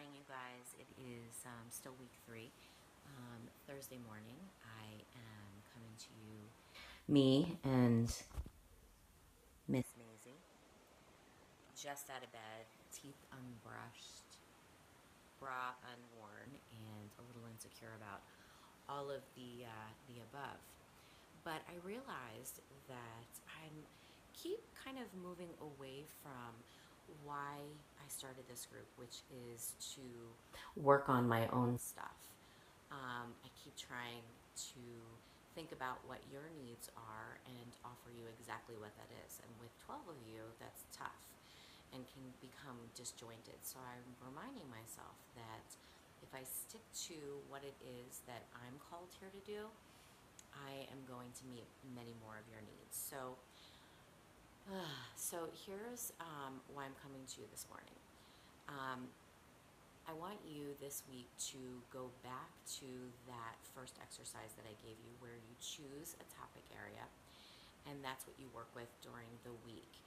morning, you guys. It is still week 3. Thursday morning. I am coming to you, me and Miss Maisie, just out of bed, teeth unbrushed, bra unworn, and a little insecure about all of the above. But I realized that I'm keep kind of moving away from why I started this group, which is to work on my own stuff. I keep trying to think about what your needs are and offer you exactly what that is. And with 12 of you, that's tough and can become disjointed. So I'm reminding myself that if I stick to what it is that I'm called here to do, I am going to meet many more of your needs. So here's why I'm coming to you this morning. I want you this week to go back to that first exercise that I gave you, where you choose a topic area, and that's what you work with during the week.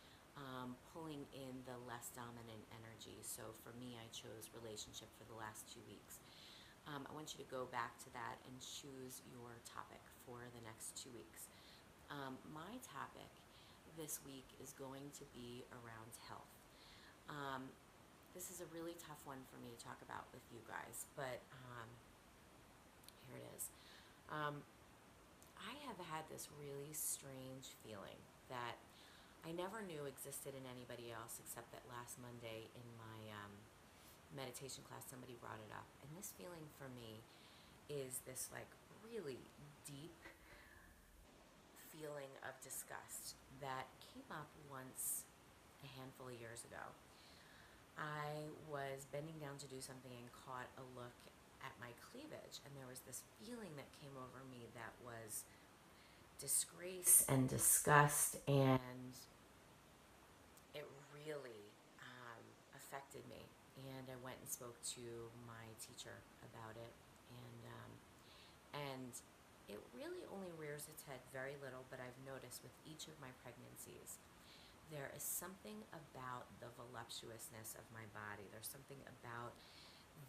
Pulling in the less dominant energy. So for me, I chose relationship for the last 2 weeks. I want you to go back to that and choose your topic for the next 2 weeks. My topic this week is going to be around health. This is a really tough one for me to talk about with you guys, but here it is. I have had this really strange feeling that I never knew existed in anybody else, except that last Monday in my meditation class, somebody brought it up. And this feeling for me is this like really deep feeling of disgust that came up once a handful of years ago. I was bending down to do something and caught a look at my cleavage, and there was this feeling that came over me that was disgrace and disgust, and it really affected me. And I went and spoke to my teacher about it, and it really only rears its head very little, but I've noticed with each of my pregnancies, there is something about the voluptuousness of my body. There's something about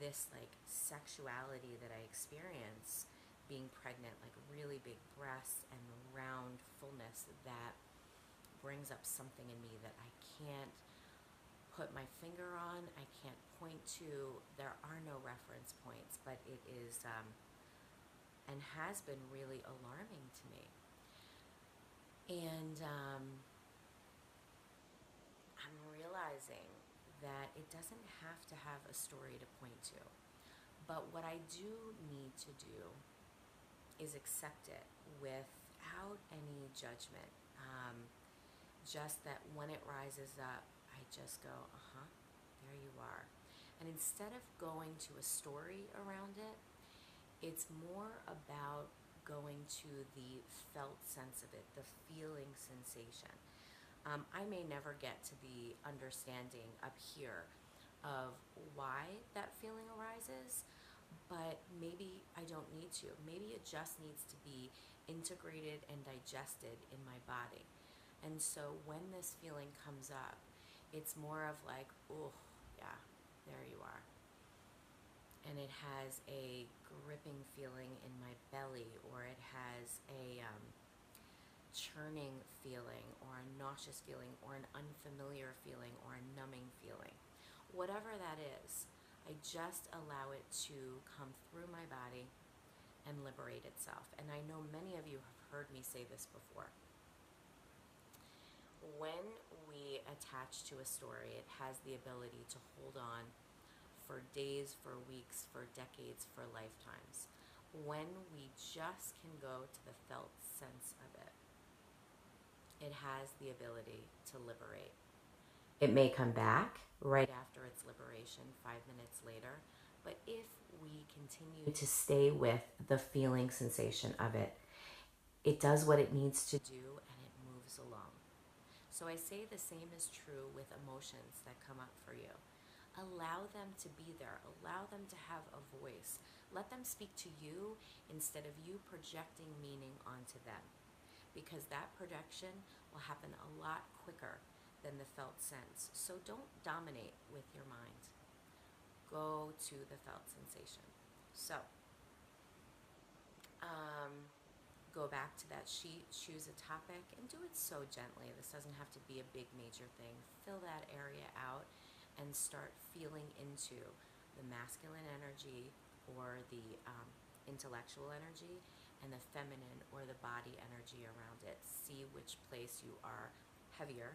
this like sexuality that I experience being pregnant, like really big breasts and round fullness, that brings up something in me that I can't put my finger on, I can't point to. There are no reference points, but it is and has been really alarming to me. And I'm realizing that it doesn't have to have a story to point to. But what I do need to do is accept it without any judgment. Just that when it rises up, I just go, there you are. And instead of going to a story around it, it's more about going to the felt sense of it, the feeling sensation. I may never get to the understanding up here of why that feeling arises, but maybe I don't need to. Maybe it just needs to be integrated and digested in my body. And so when this feeling comes up, it's more of like, oh, yeah, there you are. And it has a gripping feeling in my belly, or it has a churning feeling, or a nauseous feeling, or an unfamiliar feeling, or a numbing feeling. Whatever that is, I just allow it to come through my body and liberate itself. And I know many of you have heard me say this before. When we attach to a story, it has the ability to hold on for days, for weeks, for decades, for lifetimes. When we just can go to the felt sense of it, it has the ability to liberate. It may come back right after its liberation, 5 minutes later, but if we continue to stay with the feeling sensation of it, it does what it needs to do and it moves along. So I say the same is true with emotions that come up for you. Allow them to be there. Allow them to have a voice. Let them speak to you instead of you projecting meaning onto them, because that projection will happen a lot quicker than the felt sense. So don't dominate with your mind. go to the felt sensation. So, go back to that sheet, choose a topic, and do it so gently. This doesn't have to be a big major thing. Fill that area out and start feeling into the masculine energy or the intellectual energy and the feminine or the body energy around it. See which place you are heavier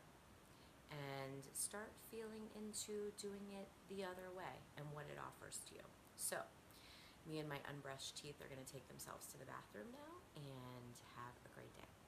and start feeling into doing it the other way and what it offers to you. So, me and my unbrushed teeth are going to take themselves to the bathroom now, and have a great day.